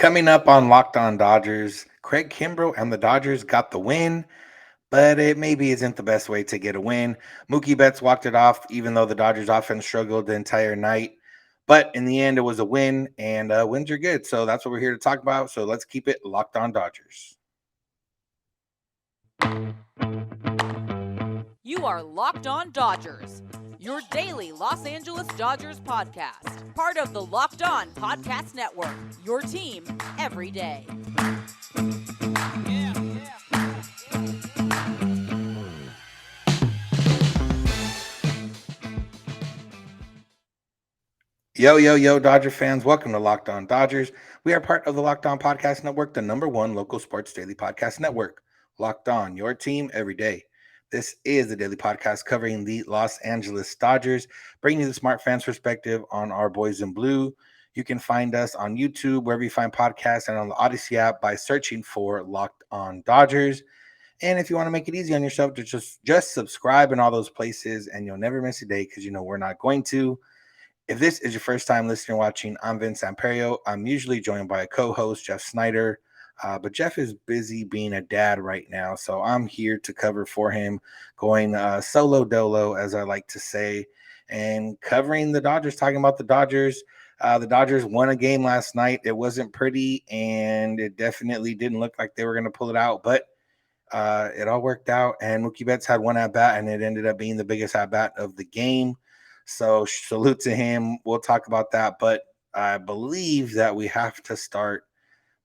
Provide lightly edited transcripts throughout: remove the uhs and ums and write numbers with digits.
Coming up on Locked On Dodgers, Craig Kimbrel and the Dodgers got the win, but it maybe isn't the best way to get a win. Mookie Betts walked it off, even though the Dodgers offense struggled the entire night. But in the end, it was a win, and wins are good. So that's what we're here to talk about. So let's keep it Locked On Dodgers. You are Locked On Dodgers, your daily Los Angeles Dodgers podcast. Part of the Locked On Podcast Network, your team every day. Yo, Dodger fans. Welcome to Locked On Dodgers. We are part of the Locked On Podcast Network, the number one local sports daily podcast network. Locked On, your team every day. This is the daily podcast covering the Los Angeles Dodgers, bringing you the smart fans perspective on our boys in blue. You can find us on YouTube, wherever you find podcasts, and on the Odyssey app by searching for Locked On Dodgers. And if you want to make it easy on yourself, to just subscribe in all those places, and you'll never miss a day because you know we're not going to. If this is your first time listening or watching, I'm Vince Samperio. I'm usually joined by a co-host, Jeff Snider, but Jeff is busy being a dad right now, so I'm here to cover for him, going solo dolo, as I like to say, and covering the Dodgers, talking about the Dodgers. The Dodgers won a game last night. It wasn't pretty, and it definitely didn't look like they were going to pull it out, but it all worked out, and Mookie Betts had one at bat, and it ended up being the biggest at bat of the game. So salute to him. We'll talk about that, but I believe that we have to start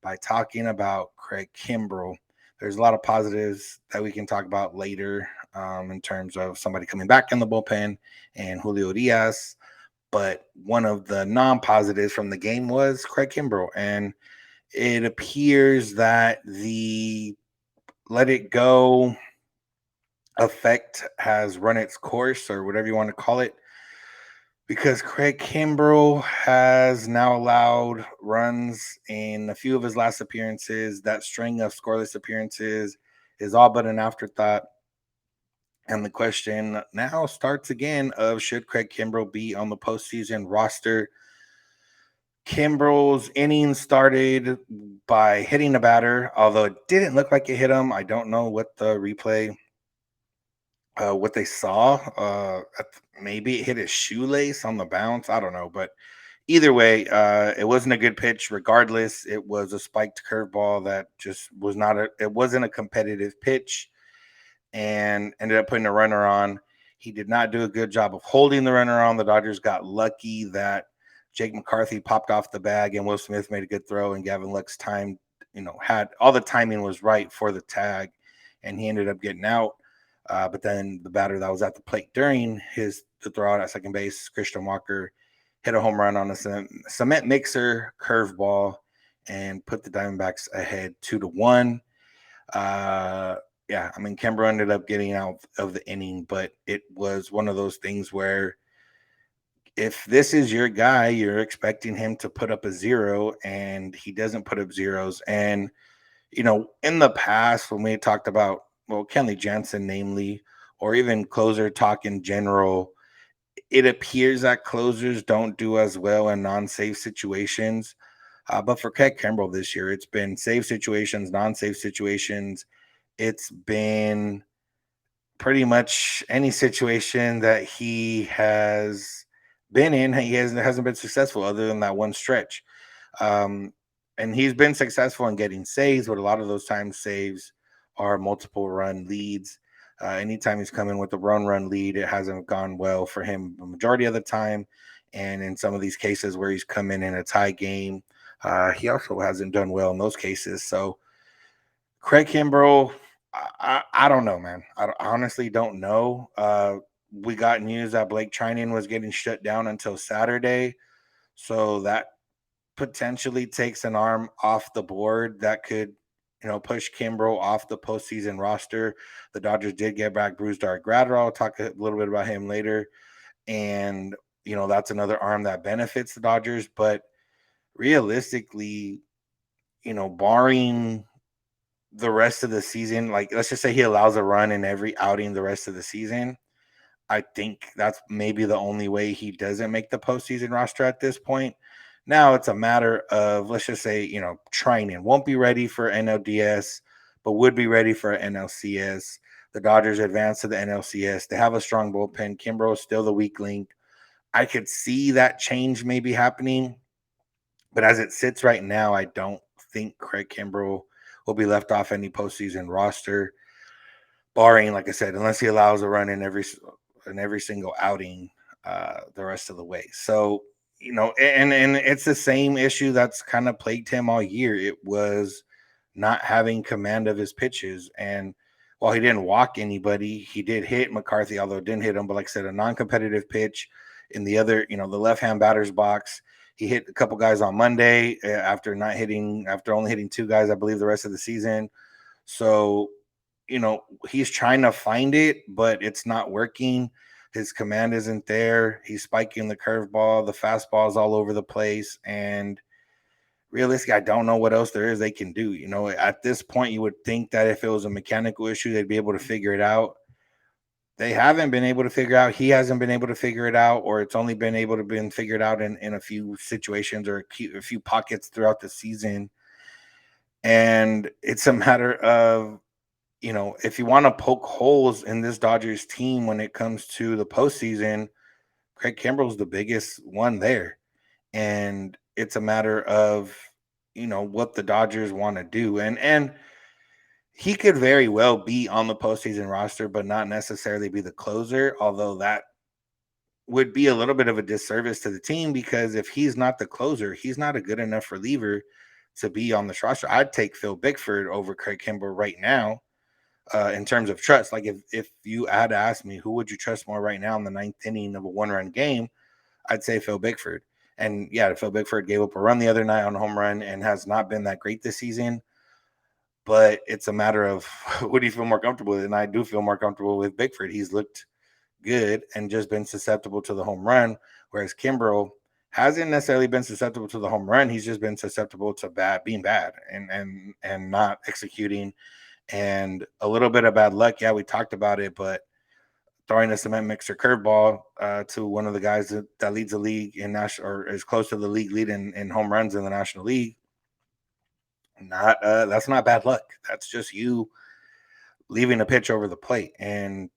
by talking about Craig Kimbrel. There's a lot of positives that we can talk about later in terms of somebody coming back in the bullpen and Julio Urías. But one of the non-positives from the game was Craig Kimbrel, and it appears that the let it go effect has run its course, or whatever you want to call it, because Craig Kimbrel has now allowed runs in a few of his last appearances. That string of scoreless appearances is all but an afterthought. And the question now starts again of should Craig Kimbrel be on the postseason roster? Kimbrel's innings started by hitting a batter, although it didn't look like it hit him. I don't know what the replay what they saw. Maybe it hit his shoelace on the bounce. I don't know, but either way, it wasn't a good pitch. Regardless, it was a spiked curveball that just was not a. It wasn't a competitive pitch, and ended up putting a runner on. He did not do a good job of holding the runner on. The Dodgers got lucky that Jake McCarthy popped off the bag, and Will Smith made a good throw, and Gavin Lux time, had all the timing was right for the tag, and he ended up getting out. But then the batter that was at the plate during the throw out at second base, Christian Walker, hit a home run on a cement mixer curveball and put the Diamondbacks ahead 2-1. Yeah, I mean, Kimbrel ended up getting out of the inning, but it was one of those things where if this is your guy, you're expecting him to put up a zero, and he doesn't put up zeros. And, in the past, when we talked about, well, Kenley Jansen, namely, or even closer talk in general, it appears that closers don't do as well in non-safe situations. But for Craig Kimbrel this year, it's been safe situations, non-safe situations. It's been pretty much any situation that he has been in. Hasn't been successful other than that one stretch. Um, and he's been successful in getting saves, but a lot of those times saves are multiple run leads. Anytime he's come in with a run lead, it hasn't gone well for him the majority of the time. And in some of these cases where he's come in a tie game, he also hasn't done well in those cases. So Craig Kimbrel, I don't know, man. I honestly don't know. We got news that Blake Trinan was getting shut down until Saturday. So that potentially takes an arm off the board that could, push Kimbrel off the postseason roster. The Dodgers did get back Brusdar Graterol. I'll talk a little bit about him later. And, that's another arm that benefits the Dodgers. But realistically, barring the rest of the season, like let's just say he allows a run in every outing the rest of the season, I think that's maybe the only way he doesn't make the postseason roster at this point. Now it's a matter of, let's just say, training. Won't be ready for NLDS, but would be ready for NLCS. The Dodgers advance to the NLCS. They have a strong bullpen. Kimbrel is still the weak link. I could see that change maybe happening, but as it sits right now, I don't think Craig Kimbrel will be left off any postseason roster, barring, like I said, unless he allows a run in every single outing the rest of the way. So and it's the same issue that's kind of plagued him all year. It was not having command of his pitches, and while he didn't walk anybody, he did hit McCarthy, although it didn't hit him. But like I said, a non-competitive pitch in the other, the left-hand batter's box. He hit a couple guys on Monday after only hitting two guys, I believe, the rest of the season. So, he's trying to find it, but it's not working. His command isn't there. He's spiking the curveball, the fastball's all over the place. And realistically, I don't know what else there is they can do. At this point, you would think that if it was a mechanical issue, they'd be able to figure it out. They haven't been able to figure out. He hasn't been able to figure it out, or it's only been able to been figured out in a few situations or a few pockets throughout the season. And it's a matter of, if you want to poke holes in this Dodgers team when it comes to the postseason, Craig Kimbrel's the biggest one there. And it's a matter of, what the Dodgers want to do. And he could very well be on the postseason roster, but not necessarily be the closer, although that would be a little bit of a disservice to the team because if he's not the closer, he's not a good enough reliever to be on this roster. I'd take Phil Bickford over Craig Kimbrel right now in terms of trust. Like if you had to ask me who would you trust more right now in the ninth inning of a one-run game, I'd say Phil Bickford. And yeah, Phil Bickford gave up a run the other night on a home run and has not been that great this season. But it's a matter of who do you feel more comfortable with? And I do feel more comfortable with Bickford. He's looked good and just been susceptible to the home run, whereas Kimbrel hasn't necessarily been susceptible to the home run. He's just been susceptible to being bad and not executing and a little bit of bad luck. Yeah, we talked about it, but throwing a cement mixer curveball to one of the guys that leads the league in national or is close to the league lead in home runs in the National League. Not that's not bad luck. That's just you leaving a pitch over the plate. And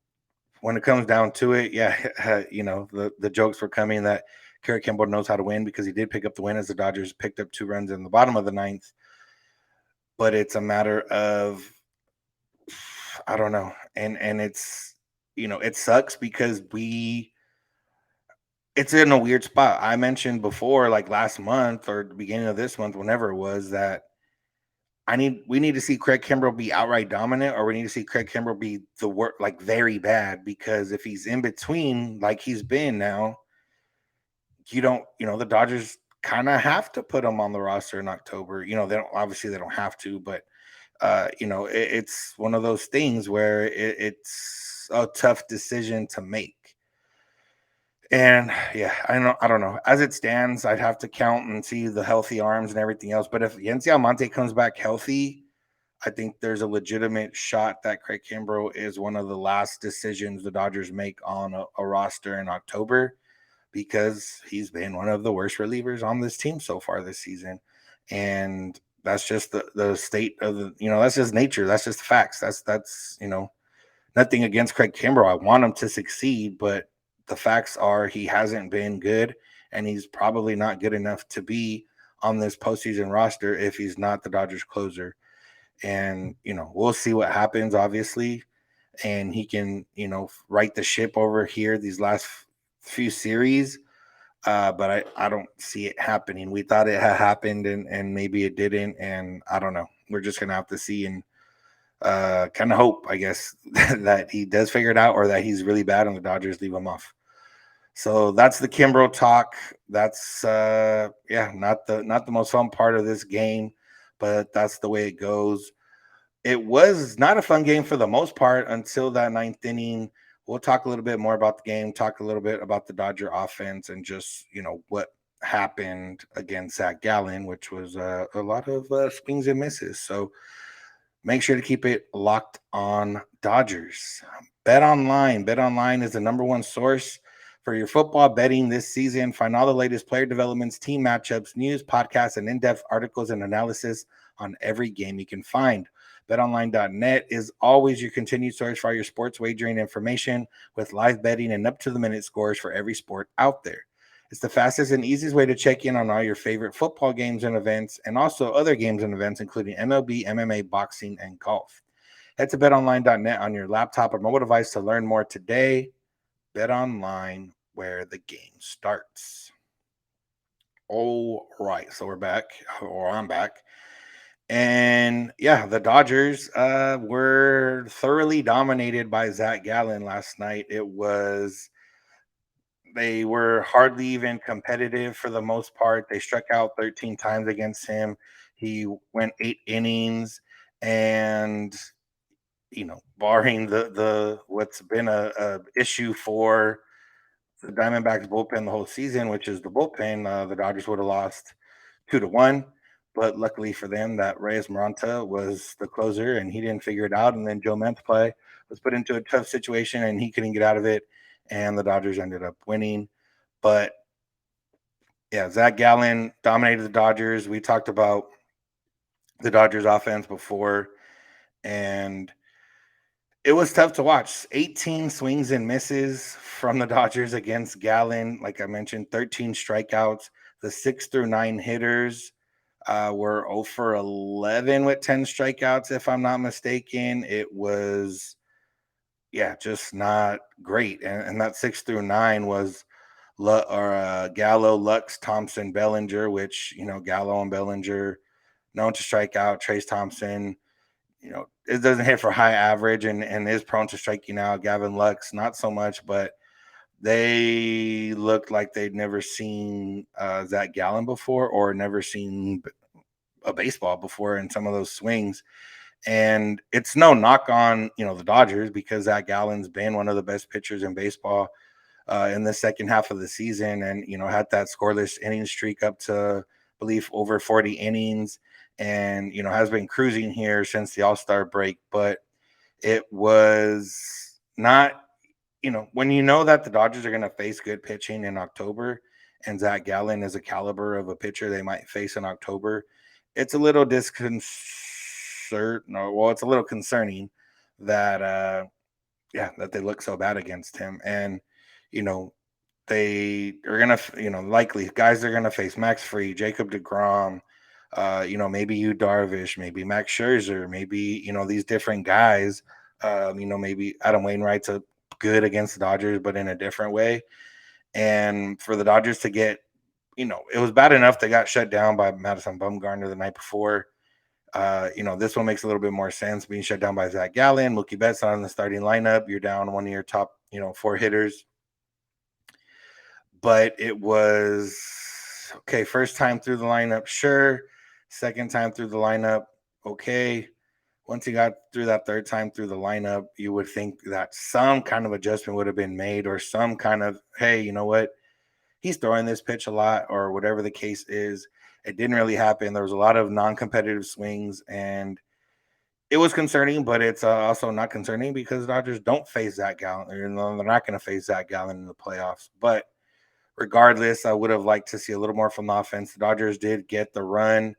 when it comes down to it, yeah, the jokes were coming that Kerry Kimbrel knows how to win because he did pick up the win as the Dodgers picked up 2 runs in the bottom of the ninth. But it's a matter of I don't know, and it's it sucks because it's in a weird spot. I mentioned before, like last month or the beginning of this month, whenever it was, that we need to see Craig Kimbrel be outright dominant, or we need to see Craig Kimbrel be the work like very bad. Because if he's in between, like he's been now, you don't, the Dodgers kind of have to put him on the roster in October. They don't have to, but it's one of those things where it's a tough decision to make. And yeah, I don't know. As it stands, I'd have to count and see the healthy arms and everything else. But if Yency Almonte comes back healthy, I think there's a legitimate shot that Craig Kimbrel is one of the last decisions the Dodgers make on a roster in October because he's been one of the worst relievers on this team so far this season. And that's just the state of that's just nature. That's just facts. That's nothing against Craig Kimbrel. I want him to succeed, but the facts are he hasn't been good, and he's probably not good enough to be on this postseason roster if he's not the Dodgers closer. And we'll see what happens, obviously, and he can right the ship over here these last few series. But I don't see it happening. We thought it had happened, and maybe it didn't, and I don't know. We're just gonna have to see and kind of hope, I guess, that he does figure it out or that he's really bad and the Dodgers leave him off. So that's the Kimbrel talk. That's not the most fun part of this game, but that's the way it goes. It was not a fun game for the most part until that ninth inning. We'll talk a little bit more about the game, talk a little bit about the Dodger offense and just, what happened against Zach Gallen, which was a lot of swings and misses. So make sure to keep it locked on Dodgers. Bet online. Bet online is the number one source For your football betting this season, find all the latest player developments, team matchups, news, podcasts, and in-depth articles and analysis on every game you can find. BetOnline.net is always your continued source for all your sports wagering information with live betting and up-to-the-minute scores for every sport out there. It's the fastest and easiest way to check in on all your favorite football games and events, and also other games and events, including MLB, MMA, boxing, and golf. Head to betonline.net on your laptop or mobile device to learn more today. Bet online, where the game starts. All right, so we're back, or I'm back. And yeah, the Dodgers were thoroughly dominated by Zach Gallen last night. They were hardly even competitive for the most part. They struck out 13 times against him. He went 8 innings, and barring the what's been a issue for the Diamondbacks bullpen the whole season, which is the bullpen, the Dodgers would have lost 2-1. But luckily for them, that Reyes Maranta was the closer, and he didn't figure it out. And then Joe Play was put into a tough situation, and he couldn't get out of it. And the Dodgers ended up winning. But yeah, Zach Gallen dominated the Dodgers. We talked about the Dodgers offense before, and it was tough to watch. 18 swings and misses from the Dodgers against Gallen. Like I mentioned, 13 strikeouts. The 6 through 9 hitters were 0 for 11 with 10 strikeouts, if I'm not mistaken. It was, just not great. And that 6 through 9 was Gallo, Lux, Thompson, Bellinger, which, Gallo and Bellinger known to strike out. Trace Thompson, it doesn't hit for high average and is prone to striking out. Gavin Lux, not so much, but they looked like they'd never seen Zach Gallen before or never seen a baseball before in some of those swings. And it's no knock on, the Dodgers, because Zach Gallen's been one of the best pitchers in baseball in the second half of the season, and had that scoreless inning streak up to, I believe, over 40 innings, and has been cruising here since the All-Star break. But it was not, when that the Dodgers are going to face good pitching in October, and Zach Gallen is a caliber of a pitcher they might face in October, it's a little it's a little concerning that that they look so bad against him. And they are gonna, likely guys are gonna face Max Free, Jacob DeGrom, maybe Yu Darvish, maybe Max Scherzer, maybe these different guys. Maybe Adam Wainwright's a good against the Dodgers, but in a different way. And for the Dodgers to get, it was bad enough they got shut down by Madison Bumgarner the night before. This one makes a little bit more sense, being shut down by Zach Gallen. Mookie Betts not in the starting lineup. You're down one of your top, 4 hitters. But it was okay. First time through the lineup, sure. Second time through the lineup, okay. Once you got through that third time through the lineup, you would think that some kind of adjustment would have been made, or some kind of, hey, you know what? He's throwing this pitch a lot, or whatever the case is. It didn't really happen. There was a lot of non-competitive swings, and it was concerning, but it's also not concerning because Dodgers don't face Zach Gallen. They're not going to face Zach Gallen in the playoffs. But regardless, I would have liked to see a little more from the offense. The Dodgers did get the run.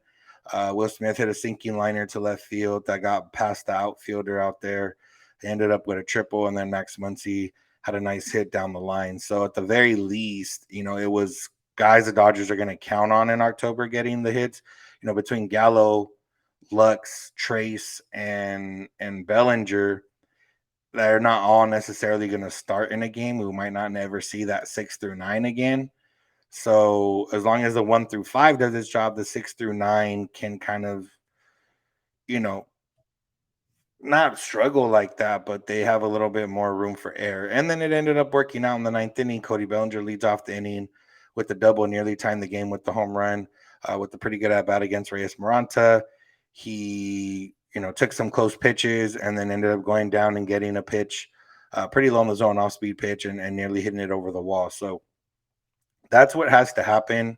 Will Smith hit a sinking liner to left field that got past the outfielder out there. They ended up with a triple, and then Max Muncy had a nice hit down the line. So at the very least, it was guys the Dodgers are going to count on in October getting the hits. Between Gallo, Lux, Trace, and Bellinger, they're not all necessarily going to start in a game. We might not never see that 6 through 9 again. So as long as the 1 through 5 does its job, the 6 through 9 can kind of, not struggle like that, but they have a little bit more room for error. And then it ended up working out in the 9th inning. Cody Bellinger leads off the inning with the double, nearly tying the game with the home run, with a pretty good at bat against Reyes Maranta. He, took some close pitches and then ended up going down and getting a pitch pretty low in the zone, off speed pitch, and nearly hitting it over the wall. So that's what has to happen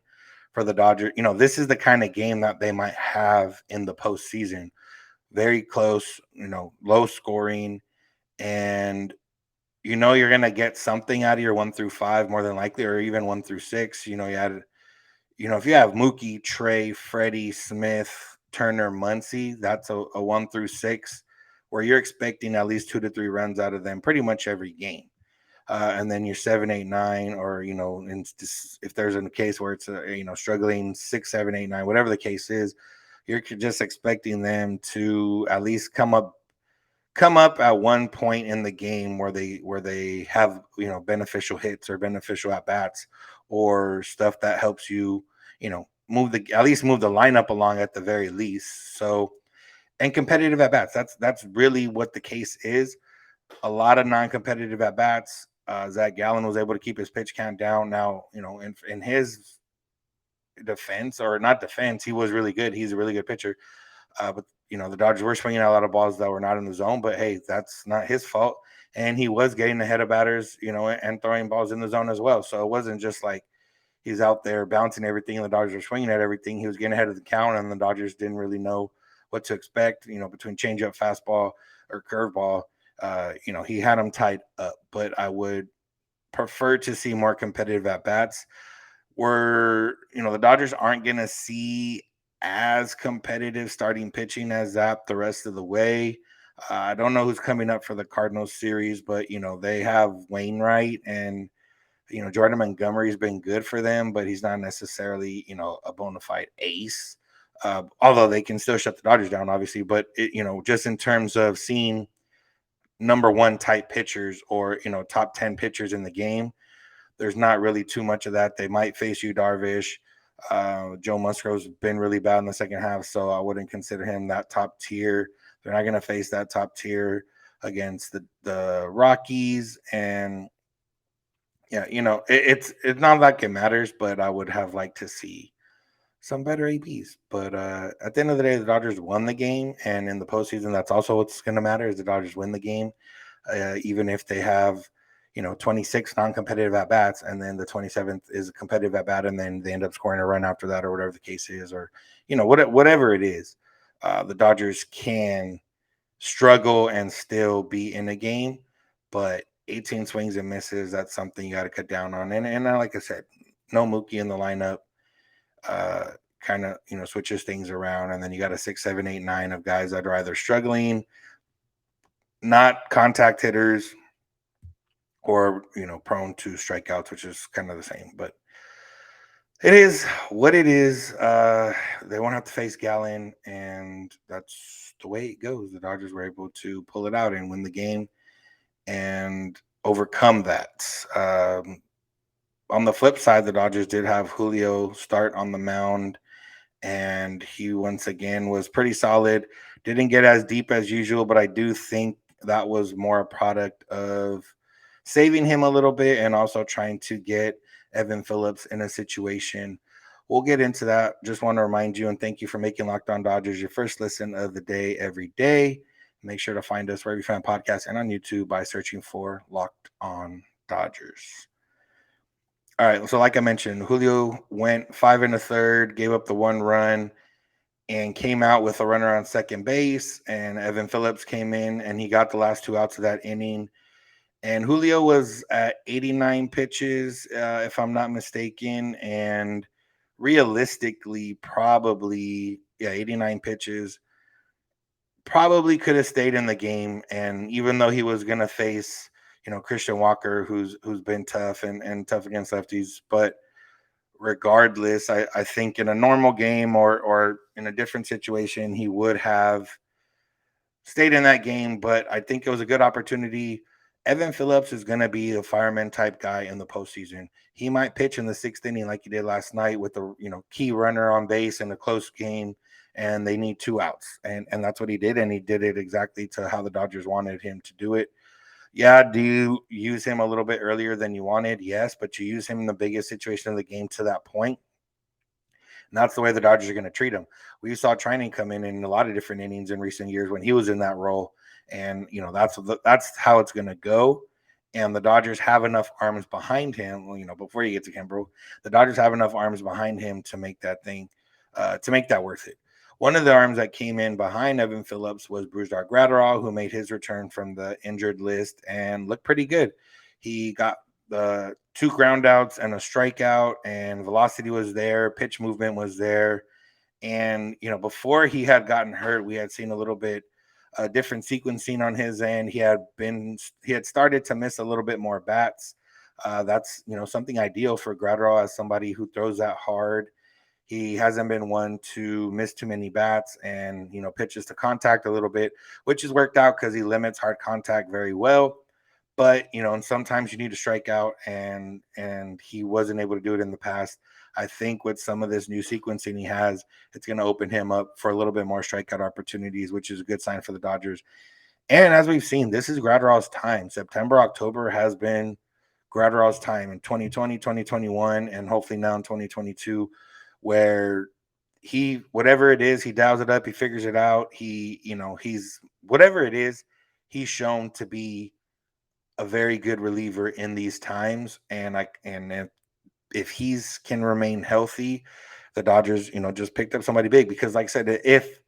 for the Dodgers. This is the kind of game that they might have in the postseason. Very close, low scoring, and you know you're gonna get something out of your 1 through 5 more than likely, or even 1 through 6. If you have Mookie, Trey, Freddie, Smith, Turner, Muncy, that's a 1 through 6 where you're expecting at least 2 to 3 runs out of them pretty much every game. And then your 7, 8, 9, or if there's a case where it's struggling 6, 7, 8, 9, whatever the case is, you're just expecting them to at least come up at one point in the game where they have beneficial hits or beneficial at bats or stuff that helps move the lineup along at the very least. So, and competitive at bats, that's really what the case is. A lot of non-competitive at bats. Zach Gallen was able to keep his pitch count down. Now, in his defense, or not defense, he was really good. He's a really good pitcher. But the Dodgers were swinging out a lot of balls that were not in the zone. But hey, that's not his fault. And he was getting ahead of batters, and throwing balls in the zone as well. So it wasn't just like he's out there bouncing everything, and the Dodgers are swinging at everything. He was getting ahead of the count, and the Dodgers didn't really know what to expect. Between changeup, fastball, or curveball. He had him tied up. But I would prefer to see more competitive at bats where the Dodgers aren't going to see as competitive starting pitching as Zap the rest of the way. I don't know who's coming up for the Cardinals series, but they have Wainwright, and Jordan Montgomery's been good for them, but he's not necessarily a bona fide ace. Although they can still shut the Dodgers down, obviously, but just in terms of seeing number one type pitchers, or top 10 pitchers in the game, there's not really too much of that. They might face you, Darvish. Joe Musgrove's been really bad in the second half, so I wouldn't consider him that top tier. They're not going to face that top tier against the Rockies. And yeah, it's not like it matters, but I would have liked to see some better ABs. But at the end of the day, the Dodgers won the game, and in the postseason, that's also what's going to matter, is the Dodgers win the game, even if they have 26 non-competitive at bats, and then the 27th is a competitive at bat, and then they end up scoring a run after that, or whatever the case is, or whatever it is. The Dodgers can struggle and still be in a game, but 18 swings and misses, that's something you got to cut down on. And like I said, no Mookie in the lineup. Kind of switches things around, and then you got a 6, 7, 8, 9 of guys that are either struggling, not contact hitters, or prone to strikeouts, which is kind of the same. But it is what it is. They won't have to face Gallen, and that's the way it goes. The Dodgers were able to pull it out and win the game and overcome that. On the flip side, the Dodgers did have Julio start on the mound, and he once again was pretty solid. Didn't get as deep as usual, but I do think that was more a product of saving him a little bit and also trying to get Evan Phillips in a situation. We'll get into that. Just want to remind you and thank you for making Locked On Dodgers your first listen of the day every day. Make sure to find us wherever you find podcasts and on YouTube by searching for Locked On Dodgers. All right, so like I mentioned, Julio went 5 1/3, gave up the 1 run, and came out with a runner on second base. And Evan Phillips came in, and he got the last 2 outs of that inning. And Julio was at 89 pitches, if I'm not mistaken. And realistically, probably, 89 pitches. Probably could have stayed in the game. And even though he was going to face, Christian Walker, who's been tough and tough against lefties, but regardless, I think in a normal game or in a different situation, he would have stayed in that game. But I think it was a good opportunity. Evan Phillips is going to be a fireman type guy in the postseason. He might pitch in the 6th inning like he did last night with the key runner on base in a close game, and they need 2 outs, and that's what he did, and he did it exactly to how the Dodgers wanted him to do it. Yeah, do you use him a little bit earlier than you wanted? Yes, but you use him in the biggest situation of the game to that point. And that's the way the Dodgers are going to treat him. We saw Training come in a lot of different innings in recent years when he was in that role. And, that's how it's going to go. And the Dodgers have enough arms behind him. Before you get to Kimbrel, the Dodgers have enough arms behind him to make that worth it. One of the arms that came in behind Evan Phillips was Brusdar Graterol, who made his return from the injured list and looked pretty good. He got the 2 groundouts and a strikeout, and velocity was there, pitch movement was there. And, before he had gotten hurt, we had seen a little bit different sequencing on his end. He had started to miss a little bit more bats. That's, something ideal for Graterol as somebody who throws that hard. He hasn't been one to miss too many bats and, pitches to contact a little bit, which has worked out because he limits hard contact very well. But, and sometimes you need to strike out, and he wasn't able to do it in the past. I think with some of this new sequencing he has, it's going to open him up for a little bit more strikeout opportunities, which is a good sign for the Dodgers. And as we've seen, this is Graterol's time. September, October has been Graterol's time in 2020, 2021, and hopefully now in 2022, where whatever it is, he dials it up, he figures it out. He's whatever it is, he's shown to be a very good reliever in these times. And if he's can remain healthy, the Dodgers, just picked up somebody big because, like I said, if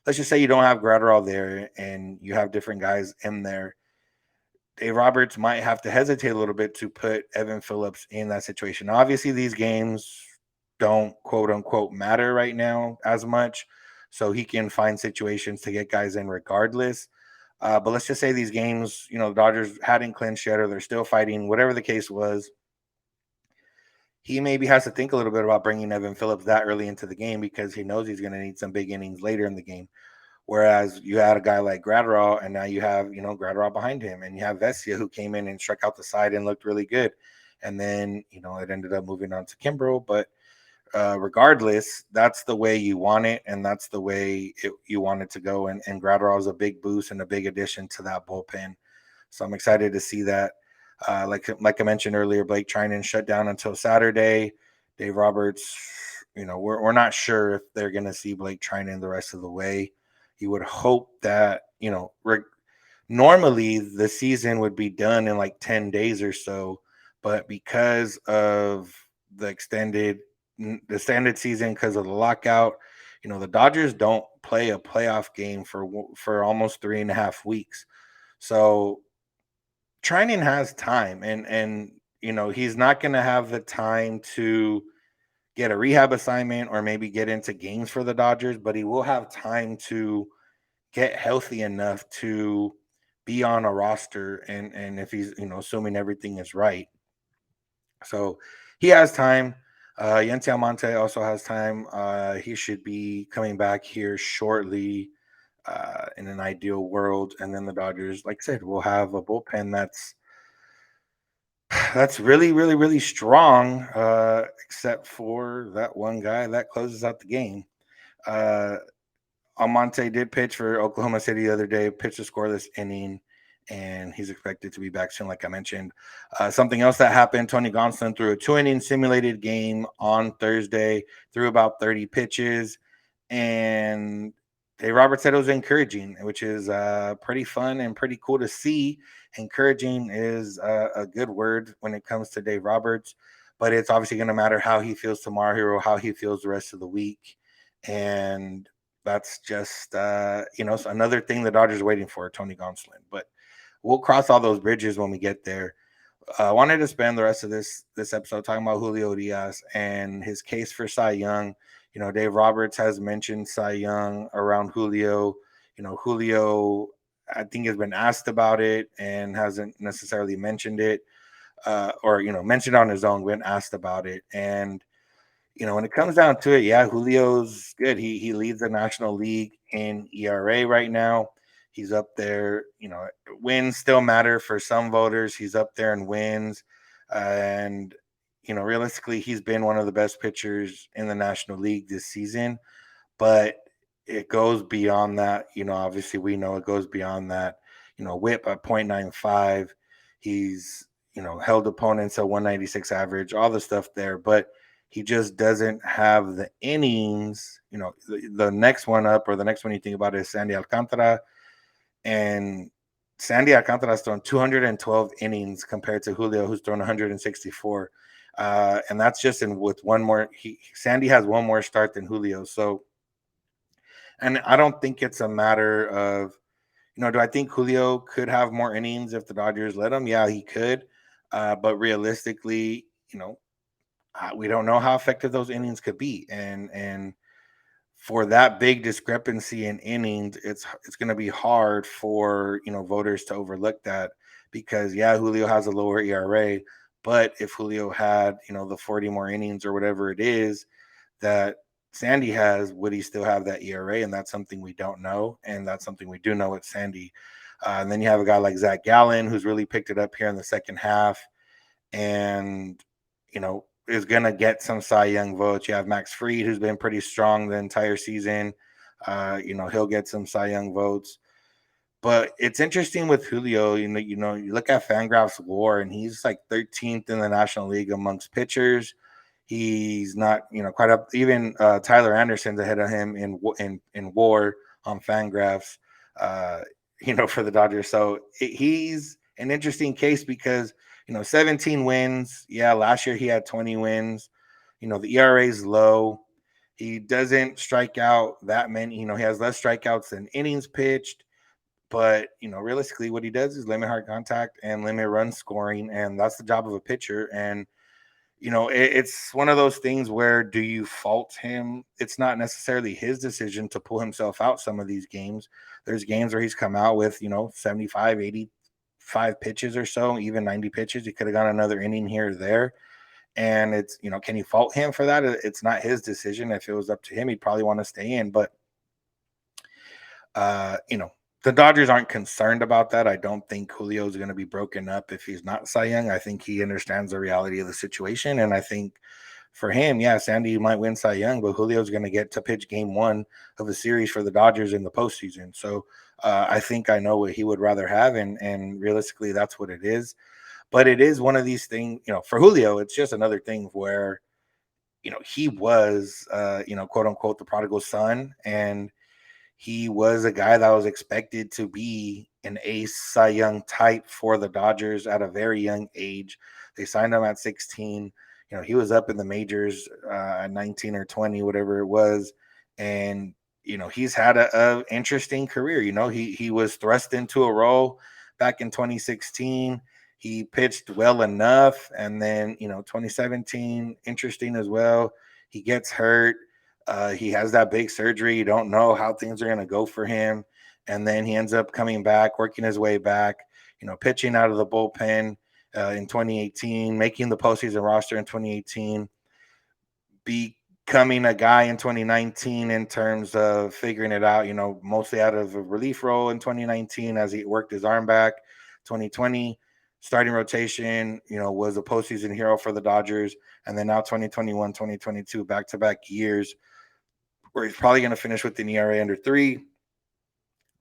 let's just say you don't have Graterol there and you have different guys in there, Dave Roberts might have to hesitate a little bit to put Evan Phillips in that situation. Obviously, these games don't quote unquote matter right now as much, so he can find situations to get guys in regardless. But let's just say these games, the Dodgers hadn't clinched yet, or they're still fighting, whatever the case was. He maybe has to think a little bit about bringing Evan Phillips that early into the game because he knows he's going to need some big innings later in the game. Whereas you had a guy like Graterol, and now you have, Graterol behind him, and you have Vesia who came in and struck out the side and looked really good. And then, it ended up moving on to Kimbrel. But regardless, that's the way you want it, and that's the way you want it to go. And Graterol is a big boost and a big addition to that bullpen. So I'm excited to see that. Like I mentioned earlier, Blake Trinan shut down until Saturday. Dave Roberts, we're not sure if they're going to see Blake Trinan the rest of the way. You would hope that, normally the season would be done in like 10 days or so, but because of the extended season, because of the lockout, the Dodgers don't play a playoff game for almost 3.5 weeks. So Trinan has time, and he's not going to have the time to get a rehab assignment or maybe get into games for the Dodgers, but he will have time to get healthy enough to be on a roster, and if he's, assuming everything is right. So he has time. Yency Almonte also has time. He should be coming back here shortly, in an ideal world. And then the Dodgers, like I said, will have a bullpen that's really, really, really strong, except for that one guy that closes out the game. Uh, Almonte did pitch for Oklahoma City the other day, pitched a scoreless inning, and he's expected to be back soon, like I mentioned. Something else that happened, Tony Gonsolin threw a 2-inning simulated game on Thursday, threw about 30 pitches, and Dave Roberts said it was encouraging, which is pretty fun and pretty cool to see. Encouraging is a good word when it comes to Dave Roberts, but it's obviously going to matter how he feels tomorrow or how he feels the rest of the week. And that's just another thing the Dodgers are waiting for, Tony Gonsolin. But we'll cross all those bridges when we get there. I wanted to spend the rest of this episode talking about Julio Urías and his case for Cy Young. Dave Roberts has mentioned Cy Young around Julio. Julio, I think, has been asked about it and hasn't necessarily mentioned it, or mentioned on his own, been asked about it. And when it comes down to it, yeah, Julio's good. He leads the National League in ERA right now. He's up there. Wins still matter for some voters. He's up there in wins, and realistically, he's been one of the best pitchers in the National League this season. But it goes beyond that. Obviously, we know it goes beyond that. WHIP at 0.95. He's held opponents at 196 average. All the stuff there, but he just doesn't have the innings. The next one up, or the next one you think about, is Sandy Alcantara. And Sandy Alcantara has thrown 212 innings compared to Julio, who's thrown 164. And that's just with one more. Sandy has one more start than Julio. So And I don't think it's a matter of, do I think Julio could have more innings if the Dodgers let him? Yeah, he could. But realistically, we don't know how effective those innings could be. And for that big discrepancy in innings, it's going to be hard for voters to overlook that, because yeah, Julio has a lower ERA, but if Julio had the 40 more innings or whatever it is that Sandy has, would he still have that ERA? And that's something we don't know, and that's something we do know with Sandy. And then you have a guy like Zach Gallen, who's really picked it up here in the second half, and is gonna get some Cy Young votes. You have Max Fried, who's been pretty strong the entire season. He'll get some Cy Young votes. But it's interesting with Julio. You look at Fangraphs WAR, and he's like 13th in the National League amongst pitchers. He's not, quite up. Even Tyler Anderson's ahead of him in WAR on Fangraphs. Uh, for the Dodgers. So he's an interesting case because 17 wins. Yeah, last year he had 20 wins. The ERA is low. He doesn't strike out that many. He has less strikeouts than innings pitched. But realistically, what he does is limit hard contact and limit run scoring, and that's the job of a pitcher. And it's one of those things where, do you fault him? It's not necessarily his decision to pull himself out some of these games. There's games where he's come out with 75, 85 pitches or so, even 90 pitches. He could have got another inning here or there. And it's, can you fault him for that? It's not his decision. If it was up to him, he'd probably want to stay in. But uh, you know, the Dodgers aren't concerned about that. I don't think Julio is going to be broken up if he's not Cy Young. I think he understands the reality of the situation. And I think for him, yeah, Sandy might win Cy Young, but Julio's going to get to pitch game one of the series for the Dodgers in the postseason. So I think I know what he would rather have. And realistically, that's what it is. But it is one of these things, for Julio, it's just another thing where, he was, quote unquote, the prodigal son. And he was a guy that was expected to be an ace Cy Young type for the Dodgers at a very young age. They signed him at 16. He was up in the majors at 19 or 20, whatever it was. And, he's had a interesting career. He was thrust into a role back in 2016. He pitched well enough. And then, 2017, interesting as well. He gets hurt. He has that big surgery. You don't know how things are going to go for him. And then he ends up coming back, working his way back, pitching out of the bullpen in 2018, making the postseason roster in 2018, becoming a guy in 2019 in terms of figuring it out, mostly out of a relief role in 2019 as he worked his arm back. 2020, starting rotation, was a postseason hero for the Dodgers. And then now 2021, 2022, back-to-back years where he's probably going to finish with an ERA under 3,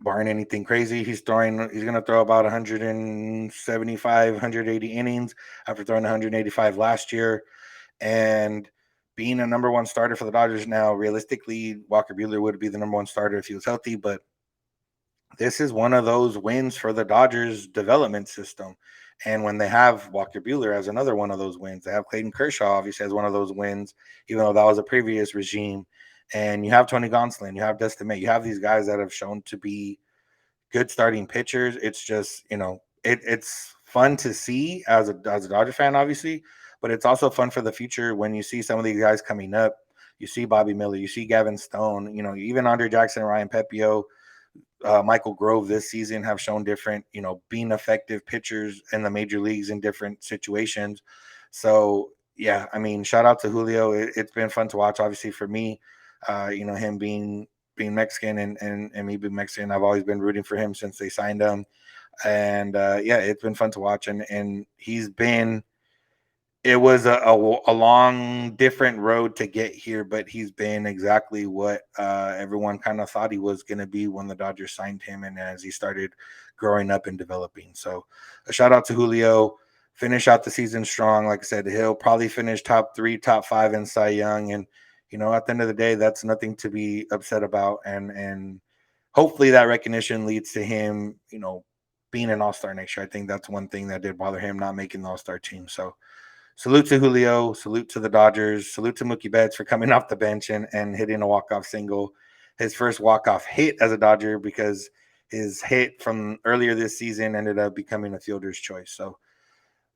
barring anything crazy. He's going to throw about 175, 180 innings after throwing 185 last year. And being a number one starter for the Dodgers now, realistically, Walker Buehler would be the number one starter if he was healthy. But this is one of those wins for the Dodgers development system. And when they have Walker Buehler as another one of those wins, they have Clayton Kershaw obviously as one of those wins, even though that was a previous regime. And you have Tony Gonsolin, you have Dustin May, you have these guys that have shown to be good starting pitchers. It's just, it's fun to see as a Dodger fan, obviously, but it's also fun for the future when you see some of these guys coming up. You see Bobby Miller, you see Gavin Stone, even Andre Jackson, Ryan Pepio, Michael Grove this season have shown different, being effective pitchers in the major leagues in different situations. So, yeah, I mean, shout out to Julio. It's been fun to watch, obviously, for me. Him being Mexican and me being Mexican, I've always been rooting for him since they signed him. And yeah, it's been fun to watch. And he's been, it was a long, different road to get here, but he's been exactly what everyone kind of thought he was going to be when the Dodgers signed him and as he started growing up and developing. So a shout out to Julio. Finish out the season strong. Like I said, he'll probably finish top 3, top 5 in Cy Young. And, at the end of the day, that's nothing to be upset about. And hopefully that recognition leads to him, being an all-star next year. I think that's one thing that did bother him, not making the all-star team. So salute to Julio, salute to the Dodgers, salute to Mookie Betts for coming off the bench and hitting a walk-off single. his first walk-off hit as a Dodger because his hit from earlier this season ended up becoming a fielder's choice. So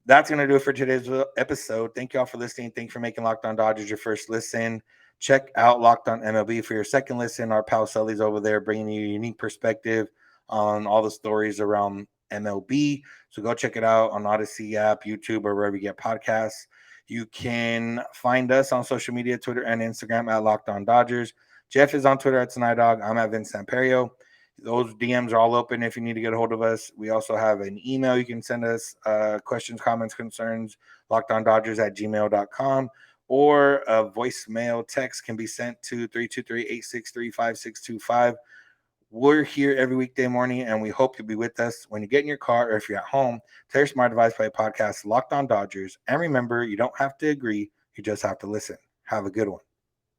that's going to do it for today's episode. Thank you all for listening. Thank you for making Locked On Dodgers your first listen. Check out Locked On MLB for your second listen. Our pal Sully's over there bringing you a unique perspective on all the stories around MLB. So go check it out on Odyssey app, YouTube, or wherever you get podcasts. You can find us on social media, Twitter and Instagram at Locked On Dodgers. Jeff is on Twitter at Snider. I'm at Vince Samperio. Those DMs are all open if you need to get a hold of us. We also have an email you can send us questions, comments, concerns, lockedondodgers@gmail.com, or a voicemail text can be sent to 323-863-5625. We're here every weekday morning, and we hope you'll be with us when you get in your car or if you're at home. Tell your smart device play podcast, Locked On Dodgers. And remember, you don't have to agree, you just have to listen. Have a good one.